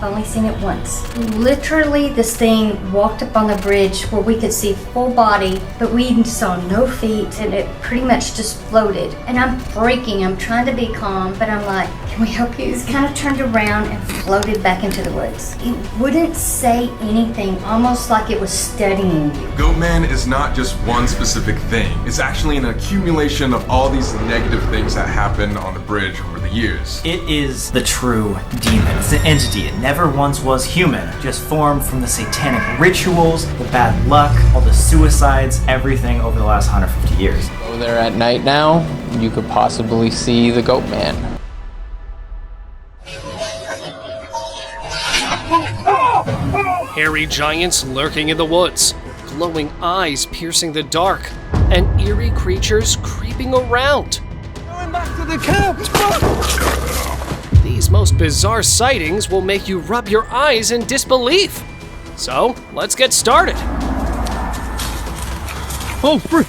only seen it once. Literally, this thing walked up on the bridge where we could see full body, but we saw no feet, and it pretty much just floated. And I'm freaking, I'm trying to be calm, but I'm like, can we help you? It's kind of turned around and floated back into the woods. It wouldn't say anything, almost like it was studying you. Goatman is not just one specific thing. It's actually an accumulation of all these negative things that happen on the bridge over the years. It is the true demon. It's an entity. It never once was human. Just formed from the satanic rituals, the bad luck, all the suicides, everything over the last 150 years. Go there at night now, you could possibly see the Goatman. Hairy giants lurking in the woods, glowing eyes piercing the dark, and eerie creatures creeping around. Going back to the camp! These most bizarre sightings will make you rub your eyes in disbelief. So, let's get started. Oh, frick!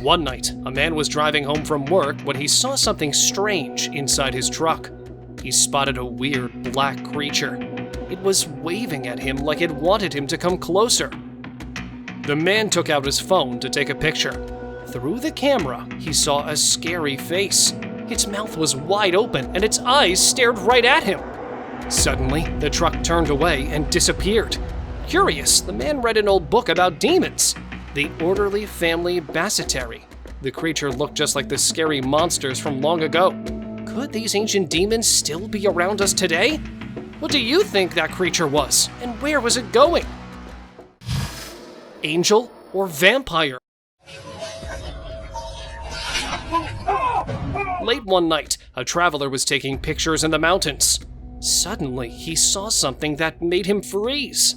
One night, a man was driving home from work when he saw something strange inside his truck. He spotted a weird black creature. It was waving at him like it wanted him to come closer. The man took out his phone to take a picture. Through the camera, he saw a scary face. Its mouth was wide open and its eyes stared right at him. Suddenly, the truck turned away and disappeared. Curious, the man read an old book about demons. The Orderly Family Bassetary. The creature looked just like the scary monsters from long ago. Could these ancient demons still be around us today? What do you think that creature was, and where was it going? Angel or vampire? Late one night, a traveler was taking pictures in the mountains. Suddenly, he saw something that made him freeze.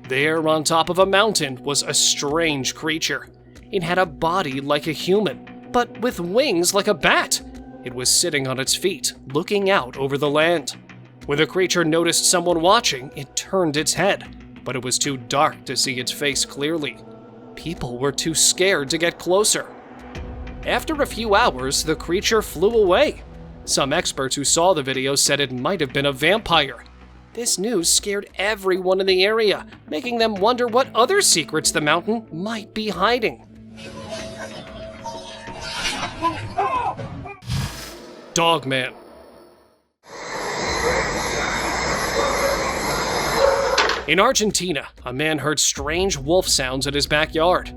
There on top of a mountain was a strange creature. It had a body like a human, but with wings like a bat. It was sitting on its feet, looking out over the land. When the creature noticed someone watching, it turned its head, but it was too dark to see its face clearly. People were too scared to get closer. After a few hours, the creature flew away. Some experts who saw the video said it might have been a vampire. This news scared everyone in the area, making them wonder what other secrets the mountain might be hiding. Dogman. In Argentina, a man heard strange wolf sounds in his backyard.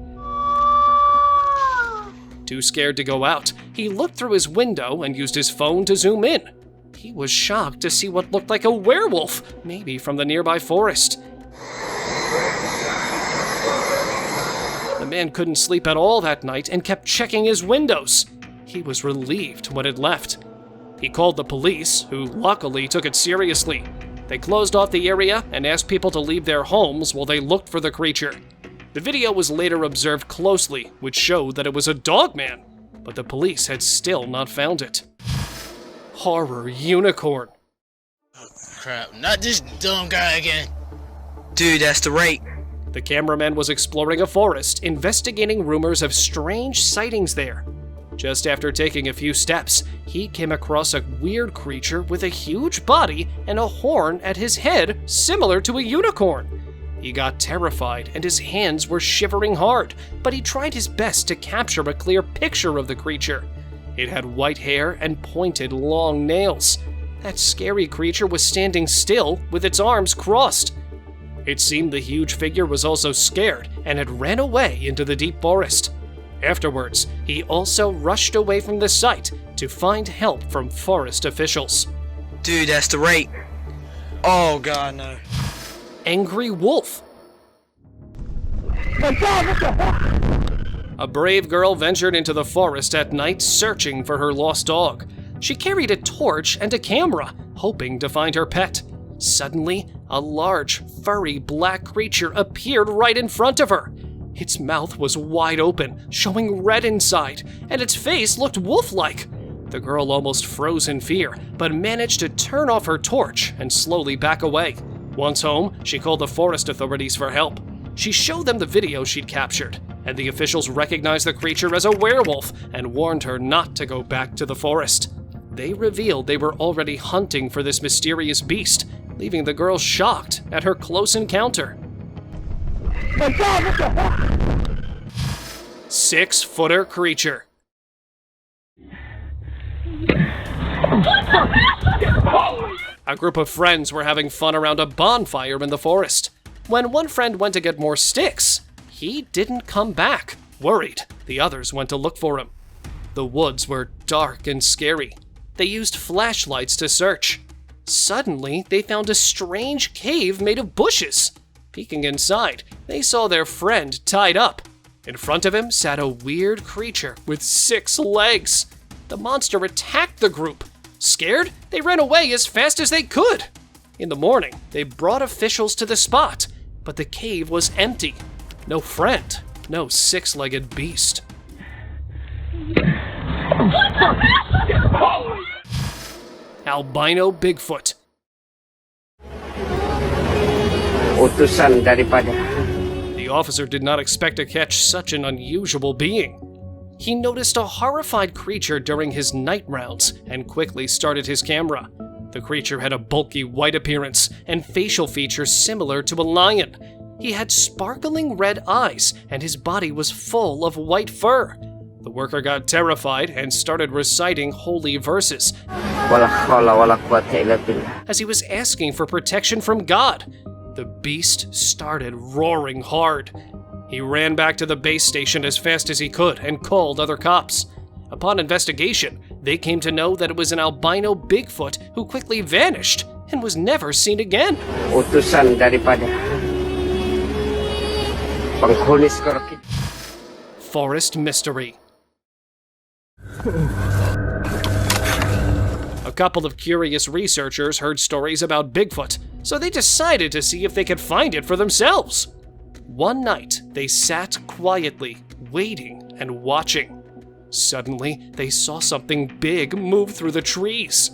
Too scared to go out, he looked through his window and used his phone to zoom in. He was shocked to see what looked like a werewolf, maybe from the nearby forest. The man couldn't sleep at all that night and kept checking his windows. He was relieved when it left. He called the police, who luckily took it seriously. They closed off the area and asked people to leave their homes while they looked for the creature. The video was later observed closely, which showed that it was a dogman, but the police had still not found it. Horror unicorn. Oh crap, not this dumb guy again. Dude, that's the rake. The cameraman was exploring a forest, investigating rumors of strange sightings there. Just after taking a few steps, he came across a weird creature with a huge body and a horn at his head, similar to a unicorn. He got terrified and his hands were shivering hard, but he tried his best to capture a clear picture of the creature. It had white hair and pointed long nails. That scary creature was standing still with its arms crossed. It seemed the huge figure was also scared and had ran away into the deep forest. Afterwards, he also rushed away from the site to find help from forest officials. Dude, that's the rake. Oh god, no. Angry wolf. A brave girl ventured into the forest at night searching for her lost dog. She carried a torch and a camera, hoping to find her pet. Suddenly, a large, furry black creature appeared right in front of her. Its mouth was wide open, showing red inside, and its face looked wolf-like. The girl almost froze in fear, but managed to turn off her torch and slowly back away. Once home, she called the forest authorities for help. She showed them the video she'd captured. and the officials recognized the creature as a werewolf and warned her not to go back to the forest. They revealed they were already hunting for this mysterious beast, leaving the girl shocked at her close encounter. 6-footer creature. A group of friends were having fun around a bonfire in the forest. When one friend went to get more sticks, he didn't come back. Worried, the others went to look for him. The woods were dark and scary. They used flashlights to search. Suddenly, they found a strange cave made of bushes. Peeking inside, they saw their friend tied up. In front of him sat a weird creature with 6 legs. The monster attacked the group. Scared, they ran away as fast as they could. In the morning, they brought officials to the spot, but the cave was empty. No friend, no 6-legged beast. Albino Bigfoot. Utusan daripada. The officer did not expect to catch such an unusual being. He noticed a horrified creature during his night rounds and quickly started his camera. The creature had a bulky white appearance and facial features similar to a lion. He had sparkling red eyes and his body was full of white fur. The worker got terrified and started reciting holy verses as he was asking for protection from God. The beast started roaring hard. He ran back to the base station as fast as he could and called other cops. Upon investigation, they came to know that it was an albino Bigfoot who quickly vanished and was never seen again. Utusan daripada panghulis korupsi. Forest mystery. A couple of curious researchers heard stories about Bigfoot, so they decided to see if they could find it for themselves. One night, they sat quietly, waiting and watching. Suddenly, they saw something big move through the trees.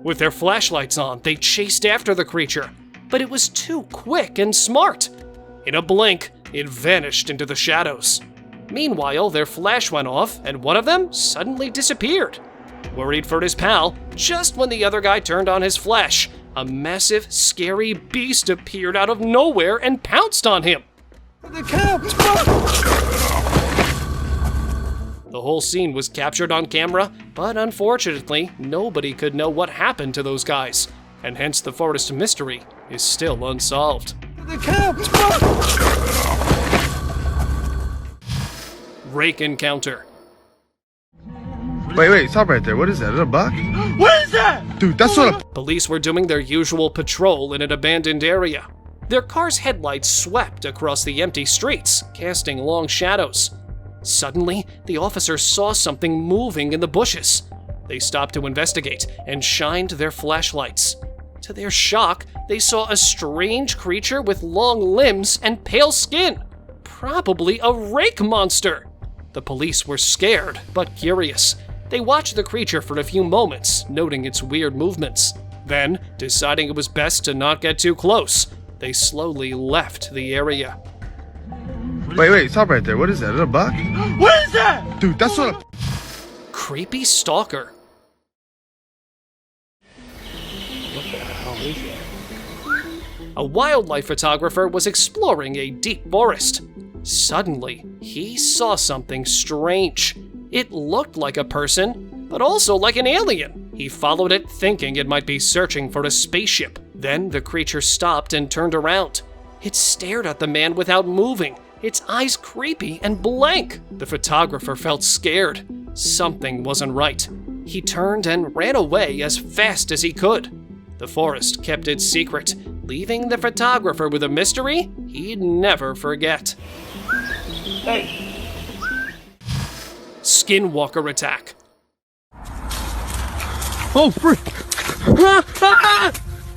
With their flashlights on, they chased after the creature, but it was too quick and smart. In a blink, it vanished into the shadows. Meanwhile, their flash went off, and one of them suddenly disappeared. Worried for his pal, just when the other guy turned on his flash, a massive, scary beast appeared out of nowhere and pounced on him. The whole scene was captured on camera, but unfortunately, nobody could know what happened to those guys, and hence the forest mystery is still unsolved. Rake encounter. Wait, stop right there. What is that? Is that a buck? What is that? Dude, that's not a... Police were doing their usual patrol in an abandoned area. Their car's headlights swept across the empty streets, casting long shadows. Suddenly, the officers saw something moving in the bushes. They stopped to investigate and shined their flashlights. To their shock, they saw a strange creature with long limbs and pale skin. Probably a rake monster. The police were scared, but curious. They watched the creature for a few moments, noting its weird movements. Then, deciding it was best to not get too close, they slowly left the area. Wait, stop right there. What is that? Is that a buck? What is that? Dude, that's not a... Creepy stalker. What the hell is that? A wildlife photographer was exploring a deep forest. Suddenly, he saw something strange. It looked like a person, but also like an alien. He followed it, thinking it might be searching for a spaceship. Then the creature stopped and turned around. It stared at the man without moving, its eyes creepy and blank. The photographer felt scared. Something wasn't right. He turned and ran away as fast as he could. The forest kept its secret, leaving the photographer with a mystery he'd never forget. Hey. Skinwalker attack. Oh, frick!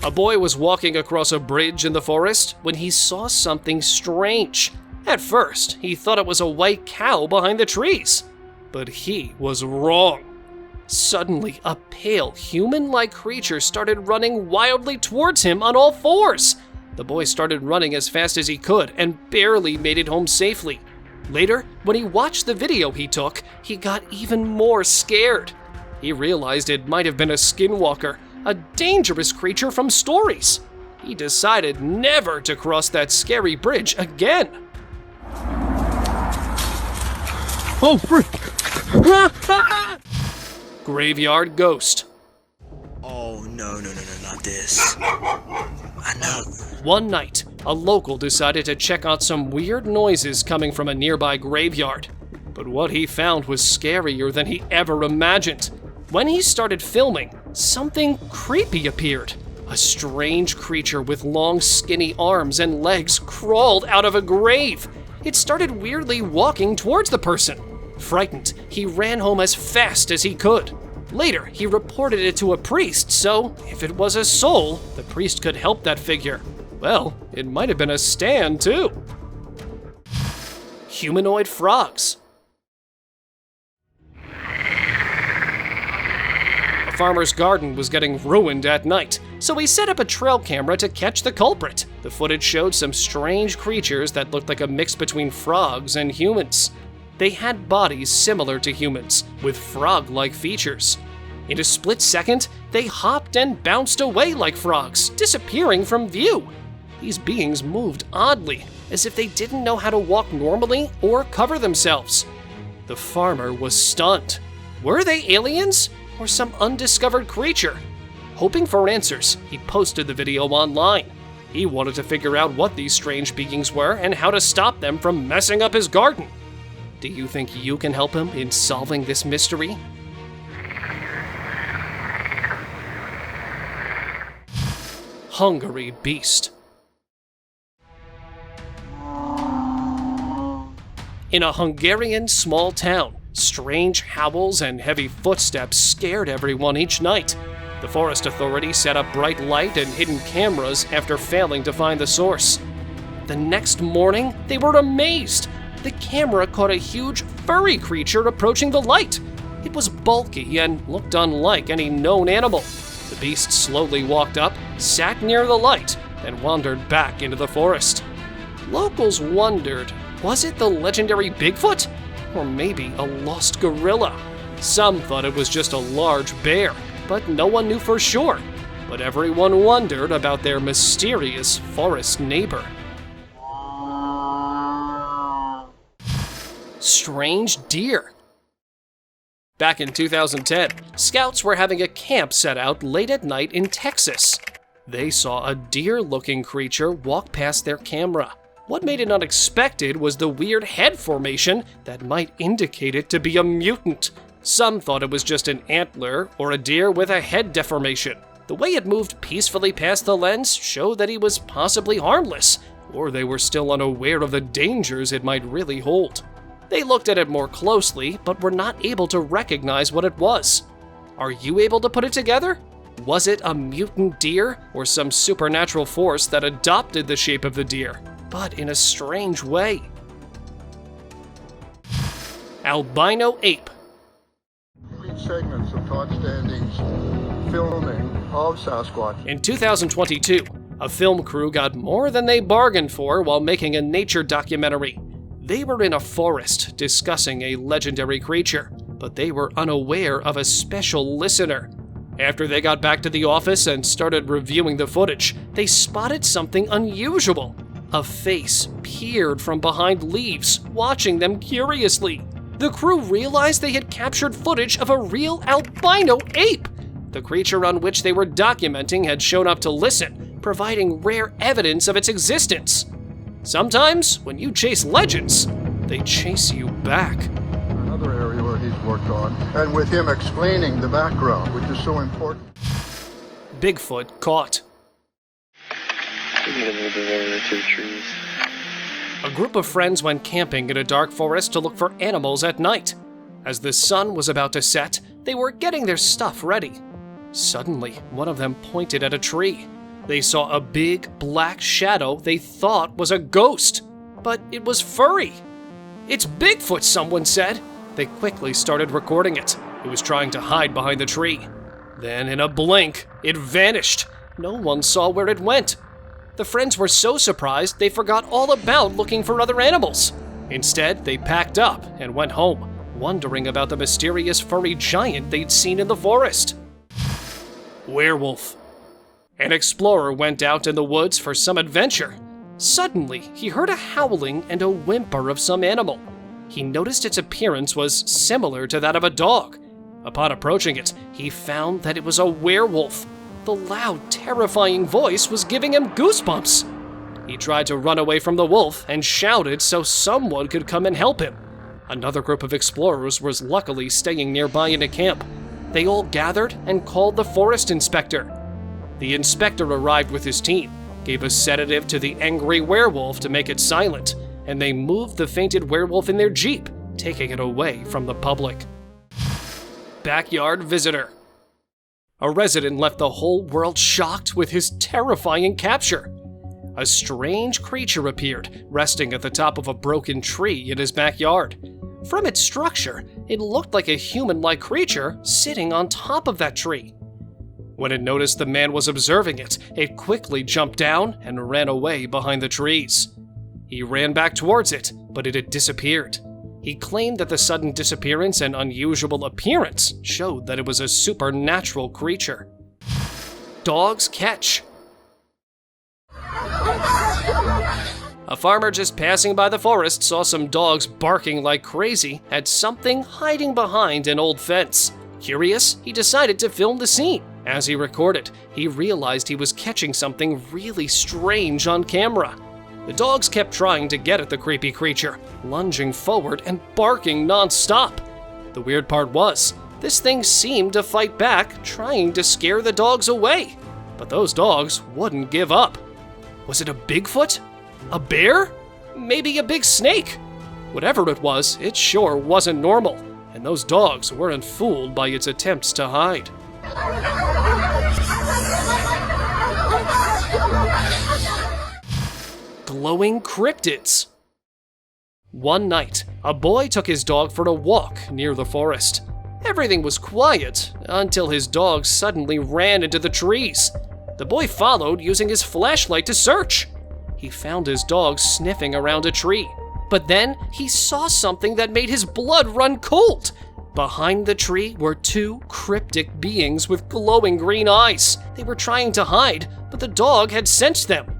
A boy was walking across a bridge in the forest when he saw something strange. At first, he thought it was a white cow behind the trees, but he was wrong. Suddenly, a pale, human-like creature started running wildly towards him on all fours. The boy started running as fast as he could and barely made it home safely. Later, when he watched the video he took, he got even more scared. He realized it might have been a Skinwalker, a dangerous creature from stories. He decided never to cross that scary bridge again. Oh, frick! Graveyard Ghost. Oh, no, not this. I know. One night, a local decided to check out some weird noises coming from a nearby graveyard. But what he found was scarier than he ever imagined. When he started filming, something creepy appeared. A strange creature with long, skinny arms and legs crawled out of a grave. It started weirdly walking towards the person. Frightened, he ran home as fast as he could. Later, he reported it to a priest, so if it was a soul, the priest could help that figure. Well, it might have been a stand, too. Humanoid frogs. A farmer's garden was getting ruined at night, so he set up a trail camera to catch the culprit. The footage showed some strange creatures that looked like a mix between frogs and humans. They had bodies similar to humans, with frog-like features. In a split second, they hopped and bounced away like frogs, disappearing from view. These beings moved oddly, as if they didn't know how to walk normally or cover themselves. The farmer was stunned. Were they aliens or some undiscovered creature? Hoping for answers, he posted the video online. He wanted to figure out what these strange beings were and how to stop them from messing up his garden. Do you think you can help him in solving this mystery? Hungry Beast. In a Hungarian small town, strange howls and heavy footsteps scared everyone each night. The forest authority set up bright light and hidden cameras after failing to find the source. The next morning, they were amazed. The camera caught a huge furry creature approaching the light. It was bulky and looked unlike any known animal. The beast slowly walked up, sat near the light, and wandered back into the forest. Locals wondered, was it the legendary Bigfoot? Or maybe a lost gorilla? Some thought it was just a large bear, but no one knew for sure. But everyone wondered about their mysterious forest neighbor. Strange deer. Back in 2010, scouts were having a camp set out late at night in Texas. They saw a deer-looking creature walk past their camera. What made it unexpected was the weird head formation that might indicate it to be a mutant. Some thought it was just an antler or a deer with a head deformation. The way it moved peacefully past the lens showed that he was possibly harmless, or they were still unaware of the dangers it might really hold. They looked at it more closely, but were not able to recognize what it was. Are you able to put it together? Was it a mutant deer or some supernatural force that adopted the shape of the deer, but in a strange way? Albino ape. Complete segments of Todd Standing's filming of Sasquatch. In 2022, a film crew got more than they bargained for while making a nature documentary. They were in a forest discussing a legendary creature, but they were unaware of a special listener. After they got back to the office and started reviewing the footage, they spotted something unusual. A face peered from behind leaves, watching them curiously. The crew realized they had captured footage of a real albino ape. The creature on which they were documenting had shown up to listen, providing rare evidence of its existence. Sometimes, when you chase legends, they chase you back. Another area where he's worked on, and with him explaining the background, which is so important. Bigfoot caught. A group of friends went camping in a dark forest to look for animals at night. As the sun was about to set, they were getting their stuff ready. Suddenly, one of them pointed at a tree. They saw a big, black shadow they thought was a ghost, but it was furry. "It's Bigfoot," someone said. They quickly started recording it. It was trying to hide behind the tree. Then, in a blink, it vanished. No one saw where it went. The friends were so surprised they forgot all about looking for other animals. Instead, they packed up and went home, wondering about the mysterious furry giant they'd seen in the forest. Werewolf. An explorer went out in the woods for some adventure. Suddenly, he heard a howling and a whimper of some animal. He noticed its appearance was similar to that of a dog. Upon approaching it, he found that it was a werewolf. The loud, terrifying voice was giving him goosebumps. He tried to run away from the wolf and shouted so someone could come and help him. Another group of explorers was luckily staying nearby in a camp. They all gathered and called the forest inspector. The inspector arrived with his team, gave a sedative to the angry werewolf to make it silent, and they moved the fainted werewolf in their jeep, taking it away from the public. Backyard visitor. A resident left the whole world shocked with his terrifying capture. A strange creature appeared, resting at the top of a broken tree in his backyard. From its structure, it looked like a human-like creature sitting on top of that tree. When it noticed the man was observing it, it quickly jumped down and ran away behind the trees. He ran back towards it, but it had disappeared. He claimed that the sudden disappearance and unusual appearance showed that it was a supernatural creature. Dog's catch. A farmer just passing by the forest saw some dogs barking like crazy at something hiding behind an old fence. Curious, he decided to film the scene. As he recorded, he realized he was catching something really strange on camera. The dogs kept trying to get at the creepy creature, lunging forward and barking non-stop. The weird part was, this thing seemed to fight back, trying to scare the dogs away. But those dogs wouldn't give up. Was it a Bigfoot? A bear? Maybe a big snake? Whatever it was, it sure wasn't normal, and those dogs weren't fooled by its attempts to hide. Glowing cryptids. One night, a boy took his dog for a walk near the forest. Everything was quiet until his dog suddenly ran into the trees. The boy followed using his flashlight to search. He found his dog sniffing around a tree, but then he saw something that made his blood run cold. Behind the tree were two cryptic beings with glowing green eyes. They were trying to hide, but the dog had sensed them.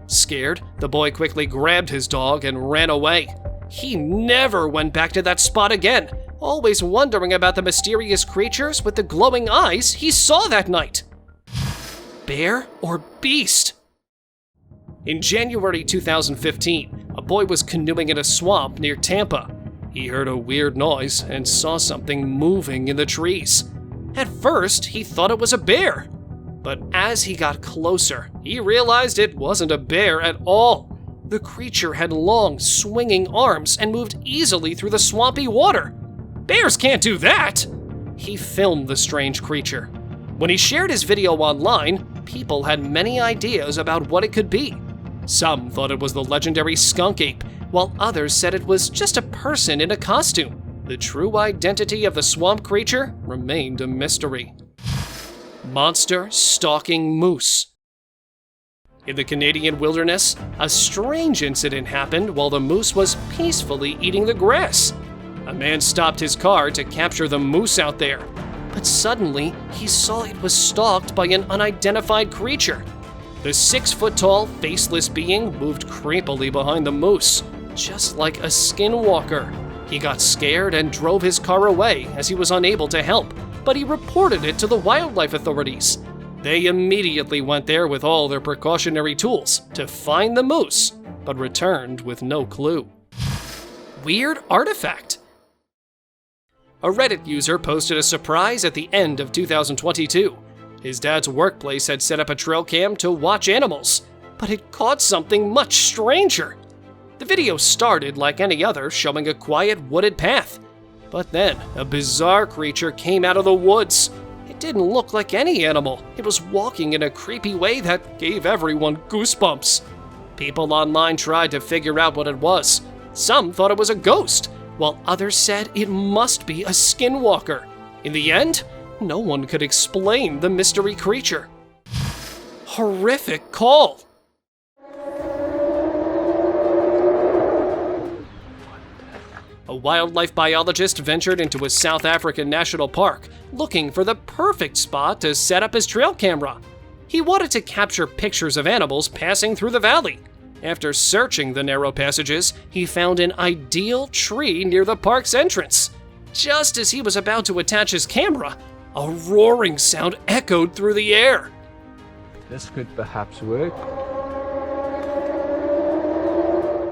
Scared, the boy quickly grabbed his dog and ran away. He never went back to that spot again, always wondering about the mysterious creatures with the glowing eyes he saw that night. Bear or beast? In January 2015, a boy was canoeing in a swamp near Tampa. He heard a weird noise and saw something moving in the trees. At first, he thought it was a bear. But as he got closer, he realized it wasn't a bear at all. The creature had long, swinging arms and moved easily through the swampy water. Bears can't do that! He filmed the strange creature. When he shared his video online, people had many ideas about what it could be. Some thought it was the legendary skunk ape, while others said it was just a person in a costume. The true identity of the swamp creature remained a mystery. Monster stalking moose. In the Canadian wilderness, a strange incident happened while the moose was peacefully eating the grass. A man stopped his car to capture the moose out there, but suddenly he saw it was stalked by an unidentified creature. The 6-foot-tall, faceless being moved creepily behind the moose, just like a skinwalker. He got scared and drove his car away as he was unable to help, but he reported it to the wildlife authorities. They immediately went there with all their precautionary tools to find the moose, but returned with no clue. Weird artifact. A Reddit user posted a surprise at the end of 2022. His dad's workplace had set up a trail cam to watch animals, but it caught something much stranger. The video started like any other, showing a quiet wooded path. But then, a bizarre creature came out of the woods. It didn't look like any animal. It was walking in a creepy way that gave everyone goosebumps. People online tried to figure out what it was. Some thought it was a ghost, while others said it must be a skinwalker. In the end, no one could explain the mystery creature. Horrific call. a wildlife biologist ventured into a South African national park looking for the perfect spot to set up his trail camera. He wanted to capture pictures of animals passing through the valley. After searching the narrow passages, he found an ideal tree near the park's entrance. Just as he was about to attach his camera, a roaring sound echoed through the air. This could perhaps work.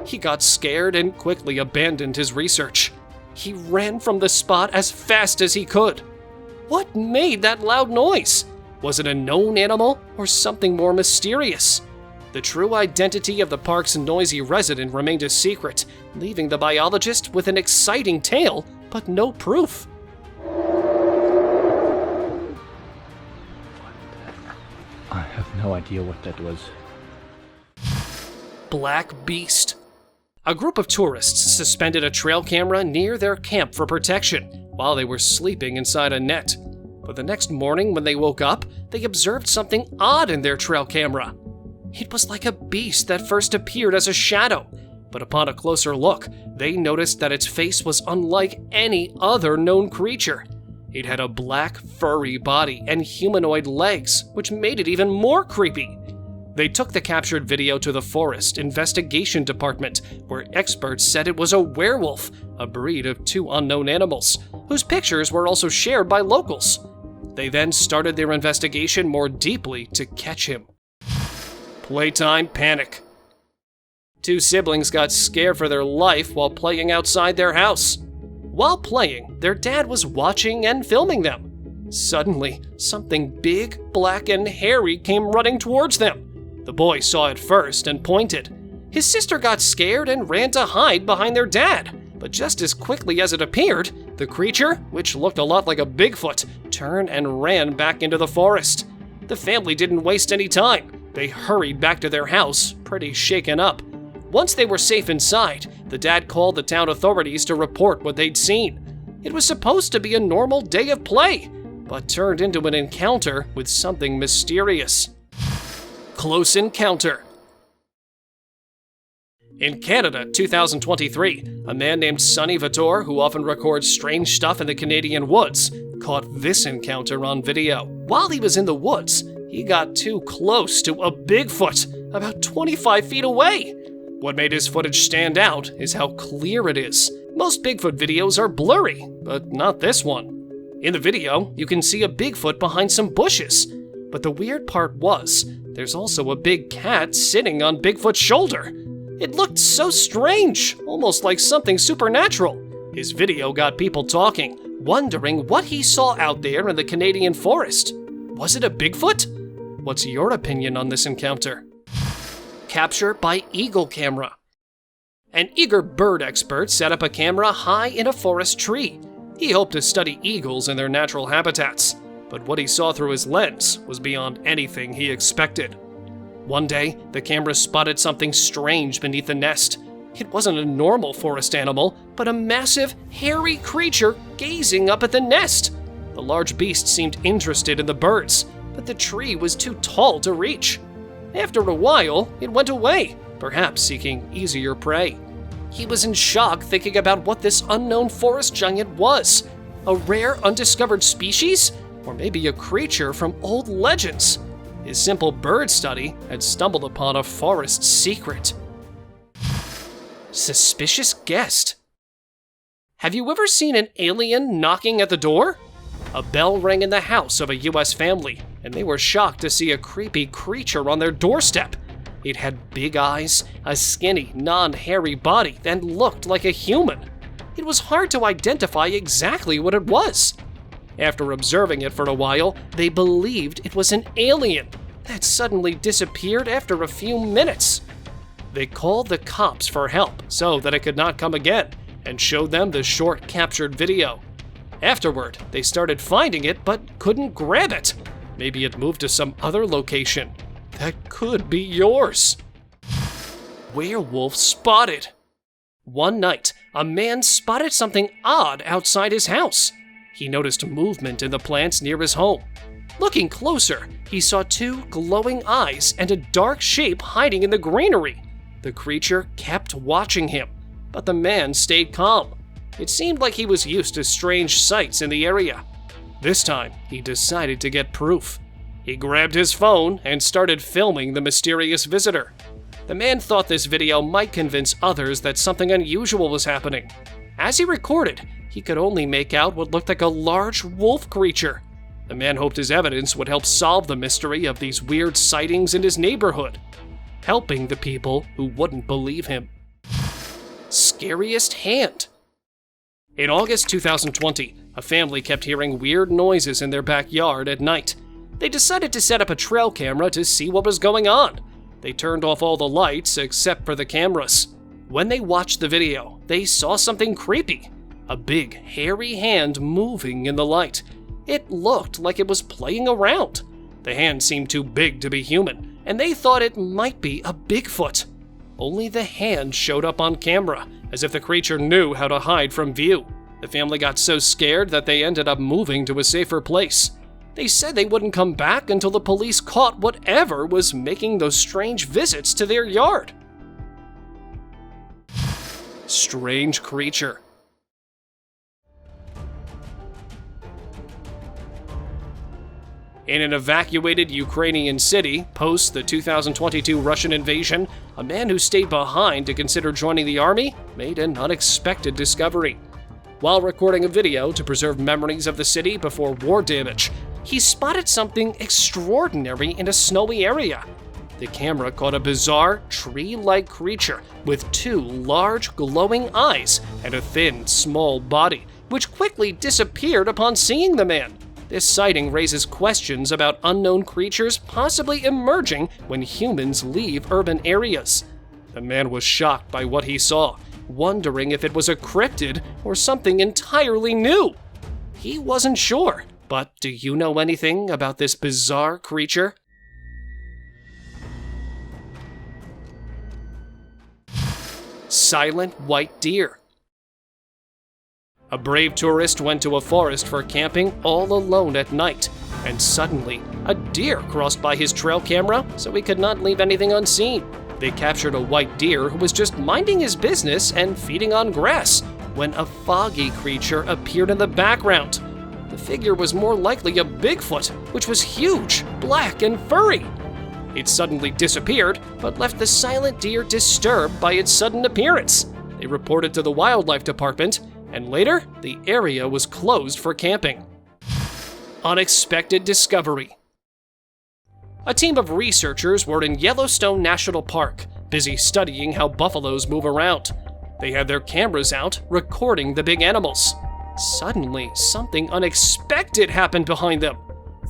He got scared and quickly abandoned his research. He ran from the spot as fast as he could. What made that loud noise? Was it a known animal or something more mysterious? The true identity of the park's noisy resident remained a secret, leaving the biologist with an exciting tale, but no proof. I have no idea what that was. Black Beast. A group of tourists suspended a trail camera near their camp for protection while they were sleeping inside a net. But the next morning when they woke up, they observed something odd in their trail camera. It was like a beast that first appeared as a shadow, but upon a closer look, they noticed that its face was unlike any other known creature. It had a black, furry body and humanoid legs, which made it even more creepy. They took the captured video to the Forest Investigation Department, where experts said it was a werewolf, a breed of two unknown animals, whose pictures were also shared by locals. They then started their investigation more deeply to catch him. Playtime panic. Two siblings got scared for their life while playing outside their house. While playing, their dad was watching and filming them. Suddenly, something big, black, and hairy came running towards them. The boy saw it first and pointed. His sister got scared and ran to hide behind their dad, but just as quickly as it appeared, the creature, which looked a lot like a Bigfoot, turned and ran back into the forest. The family didn't waste any time. They hurried back to their house, pretty shaken up. Once they were safe inside, the dad called the town authorities to report what they'd seen. It was supposed to be a normal day of play, but turned into an encounter with something mysterious. Close encounter. In Canada, 2023, a man named Sonny Vitor, who often records strange stuff in the Canadian woods, caught this encounter on video. While he was in the woods, he got too close to a Bigfoot, about 25 feet away. What made his footage stand out is how clear it is. Most Bigfoot videos are blurry, but not this one. In the video, you can see a Bigfoot behind some bushes. But the weird part was, there's also a big cat sitting on Bigfoot's shoulder. It looked so strange, almost like something supernatural. His video got people talking, wondering what he saw out there in the Canadian forest. Was it a Bigfoot? What's your opinion on this encounter? Capture by eagle camera. An eager bird expert set up a camera high in a forest tree. He hoped to study eagles in their natural habitats, but what he saw through his lens was beyond anything he expected. One day, the camera spotted something strange beneath the nest. It wasn't a normal forest animal, but a massive, hairy creature gazing up at the nest. The large beast seemed interested in the birds, but the tree was too tall to reach. After a while, it went away, perhaps seeking easier prey. He was in shock thinking about what this unknown forest giant was. A rare, undiscovered species? Or maybe a creature from old legends? His simple bird study had stumbled upon a forest secret. Suspicious guest. Have you ever seen an alien knocking at the door? A bell rang in the house of a US family, and they were shocked to see a creepy creature on their doorstep. It had big eyes, a skinny, non-hairy body that looked like a human. It was hard to identify exactly what it was. After observing it for a while, they believed it was an alien that suddenly disappeared after a few minutes. They called the cops for help so that it could not come again, and showed them the short captured video. Afterward, they started finding it but couldn't grab it. Maybe it moved to some other location. That could be yours. Werewolf spotted. One night, a man spotted something odd outside his house. He noticed movement in the plants near his home. Looking closer, he saw two glowing eyes and a dark shape hiding in the greenery. The creature kept watching him, but the man stayed calm. It seemed like he was used to strange sights in the area. This time, he decided to get proof. He grabbed his phone and started filming the mysterious visitor. The man thought this video might convince others that something unusual was happening. As he recorded, he could only make out what looked like a large wolf creature. The man hoped his evidence would help solve the mystery of these weird sightings in his neighborhood, helping the people who wouldn't believe him. Scariest hand. In August 2020, a family kept hearing weird noises in their backyard at night. They decided to set up a trail camera to see what was going on. They turned off all the lights except for the cameras. When they watched the video, they saw something creepy. A big, hairy hand moving in the light. It looked like it was playing around. The hand seemed too big to be human, and they thought it might be a Bigfoot. Only the hand showed up on camera, as if the creature knew how to hide from view. The family got so scared that they ended up moving to a safer place. They said they wouldn't come back until the police caught whatever was making those strange visits to their yard. Strange creature. In an evacuated Ukrainian city, post the 2022 Russian invasion, a man who stayed behind to consider joining the army made an unexpected discovery. While recording a video to preserve memories of the city before war damage, he spotted something extraordinary in a snowy area. The camera caught a bizarre, tree-like creature with two large, glowing eyes and a thin, small body, which quickly disappeared upon seeing the man. This sighting raises questions about unknown creatures possibly emerging when humans leave urban areas. The man was shocked by what he saw, wondering if it was a cryptid or something entirely new. He wasn't sure, but do you know anything about this bizarre creature? Silent white deer. A brave tourist went to a forest for camping all alone at night, and suddenly, a deer crossed by his trail camera, so he could not leave anything unseen. They captured a white deer who was just minding his business and feeding on grass, when a foggy creature appeared in the background. The figure was more likely a Bigfoot, which was huge, black, and furry. It suddenly disappeared, but left the silent deer disturbed by its sudden appearance. They reported to the wildlife department, and later, the area was closed for camping. Unexpected discovery. A team of researchers were in Yellowstone National Park, busy studying how buffaloes move around. They had their cameras out, recording the big animals. Suddenly, something unexpected happened behind them.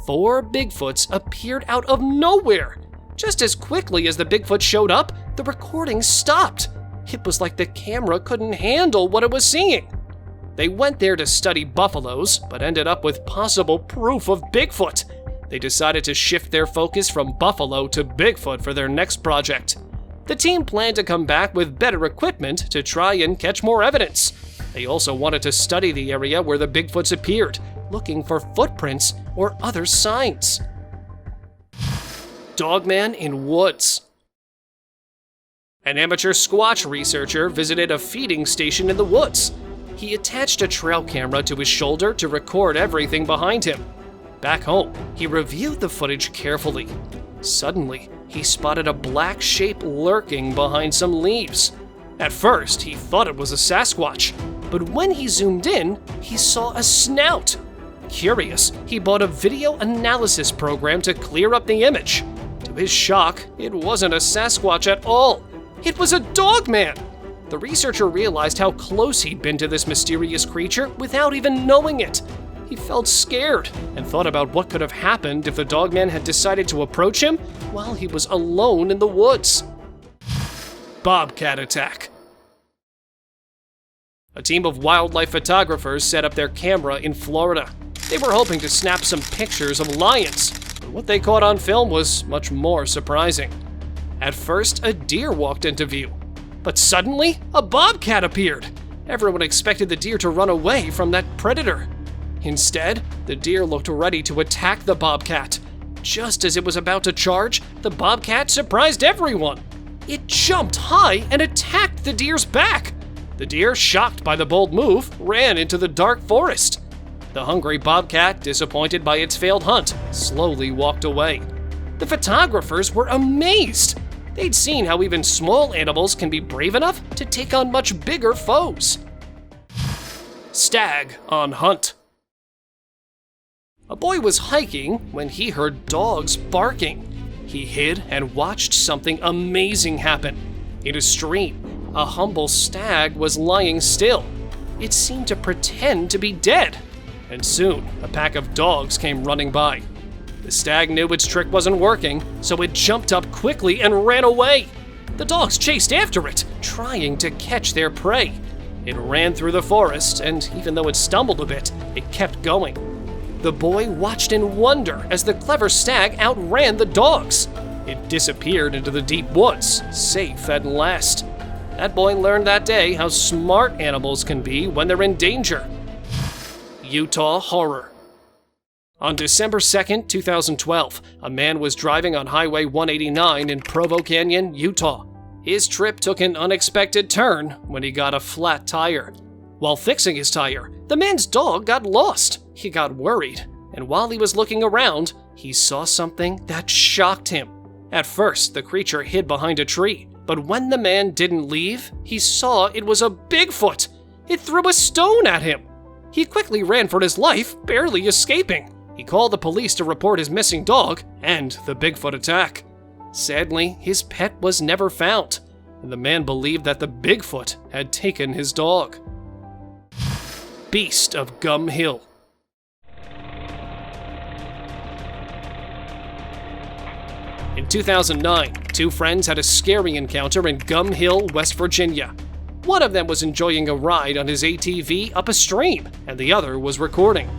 4 Bigfoots appeared out of nowhere. Just as quickly as the Bigfoot showed up, the recording stopped. It was like the camera couldn't handle what it was seeing. They went there to study buffaloes, but ended up with possible proof of Bigfoot. They decided to shift their focus from buffalo to Bigfoot for their next project. The team planned to come back with better equipment to try and catch more evidence. They also wanted to study the area where the Bigfoots appeared, looking for footprints or other signs. Dogman in woods. An amateur Squatch researcher visited a feeding station in the woods. He attached a trail camera to his shoulder to record everything behind him. Back home, he reviewed the footage carefully. Suddenly, he spotted a black shape lurking behind some leaves. At first, he thought it was a Sasquatch, but when he zoomed in, he saw a snout. Curious, he bought a video analysis program to clear up the image. To his shock, it wasn't a Sasquatch at all. It was a Dogman! The researcher realized how close he'd been to this mysterious creature without even knowing it. He felt scared and thought about what could have happened if the Dogman had decided to approach him while he was alone in the woods. Bobcat attack. A team of wildlife photographers set up their camera in Florida. They were hoping to snap some pictures of lions, but what they caught on film was much more surprising. At first, a deer walked into view, but suddenly, a bobcat appeared. Everyone expected the deer to run away from that predator. Instead, the deer looked ready to attack the bobcat. Just as it was about to charge, the bobcat surprised everyone. It jumped high and attacked the deer's back. The deer, shocked by the bold move, ran into the dark forest. The hungry bobcat, disappointed by its failed hunt, slowly walked away. The photographers were amazed. They'd seen how even small animals can be brave enough to take on much bigger foes. Stag on hunt. A boy was hiking when he heard dogs barking. He hid and watched something amazing happen. In a stream, a humble stag was lying still. It seemed to pretend to be dead. And soon, a pack of dogs came running by. The stag knew its trick wasn't working, so it jumped up quickly and ran away. The dogs chased after it, trying to catch their prey. It ran through the forest, and even though it stumbled a bit, it kept going. The boy watched in wonder as the clever stag outran the dogs. It disappeared into the deep woods, safe at last. That boy learned that day how smart animals can be when they're in danger. Utah horror. On December 2nd, 2012, a man was driving on Highway 189 in Provo Canyon, Utah. His trip took an unexpected turn when he got a flat tire. While fixing his tire, the man's dog got lost. He got worried, and while he was looking around, he saw something that shocked him. At first, the creature hid behind a tree, but when the man didn't leave, he saw it was a Bigfoot. It threw a stone at him. He quickly ran for his life, barely escaping. He called the police to report his missing dog and the Bigfoot attack. Sadly, his pet was never found, and the man believed that the Bigfoot had taken his dog. Beast of Gum Hill. In 2009, two friends had a scary encounter in Gum Hill, West Virginia. One of them was enjoying a ride on his ATV up a stream, and the other was recording.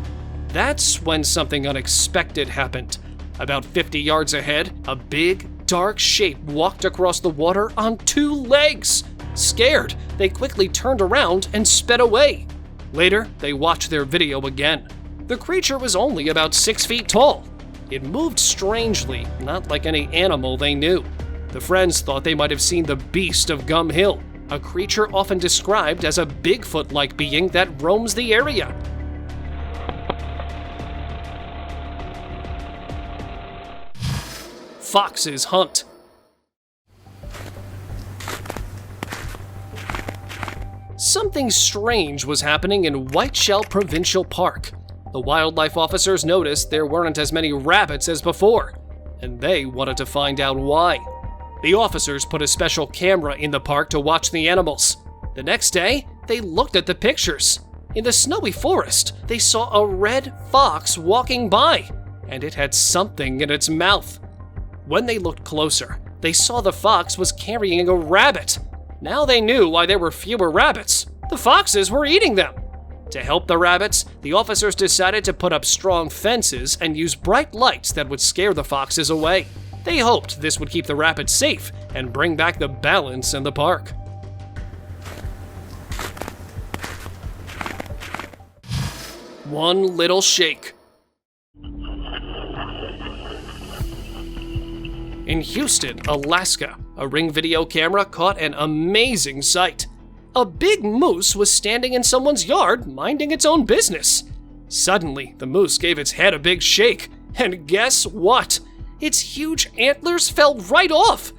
That's when something unexpected happened. About 50 yards ahead, a big, dark shape walked across the water on two legs. Scared, they quickly turned around and sped away. Later, they watched their video again. The creature was only about 6 feet tall. It moved strangely, not like any animal they knew. The friends thought they might have seen the Beast of Gum Hill, a creature often described as a Bigfoot-like being that roams the area. Foxes hunt. Something strange was happening in Whiteshell Provincial Park. The wildlife officers noticed there weren't as many rabbits as before, and they wanted to find out why. The officers put a special camera in the park to watch the animals. The next day, they looked at the pictures. In the snowy forest, they saw a red fox walking by, and it had something in its mouth. When they looked closer, they saw the fox was carrying a rabbit. Now they knew why there were fewer rabbits. The foxes were eating them. To help the rabbits, the officers decided to put up strong fences and use bright lights that would scare the foxes away. They hoped this would keep the rabbits safe and bring back the balance in the park. One little shake. In Houston, Alaska, a Ring video camera caught an amazing sight. A big moose was standing in someone's yard, minding its own business. Suddenly, the moose gave its head a big shake, and guess what? Its huge antlers fell right off.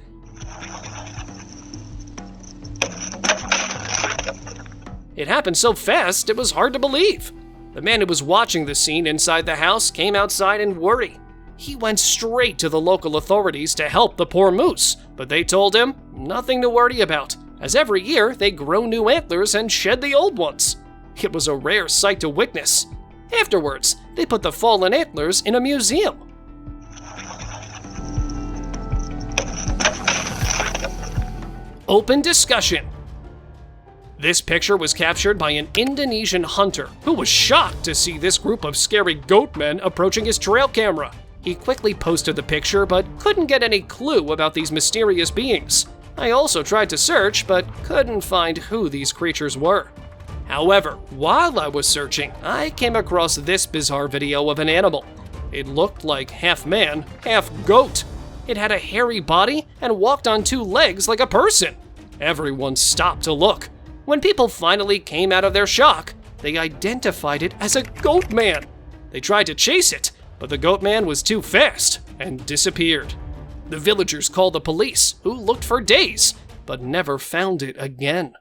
It happened so fast, it was hard to believe. The man who was watching the scene inside the house came outside in worry. He went straight to the local authorities to help the poor moose, but they told him nothing to worry about, as every year they grow new antlers and shed the old ones. It was a rare sight to witness. Afterwards, they put the fallen antlers in a museum. Open discussion. This picture was captured by an Indonesian hunter who was shocked to see this group of scary goatmen approaching his trail camera. He quickly posted the picture but couldn't get any clue about these mysterious beings. I also tried to search but couldn't find who these creatures were. However, while I was searching, I came across this bizarre video of an animal. It looked like half man, half goat. It had a hairy body and walked on two legs like a person. Everyone stopped to look. When people finally came out of their shock, they identified it as a Goatman. They tried to chase it, but the Goatman was too fast and disappeared. The villagers called the police, who looked for days, but never found it again.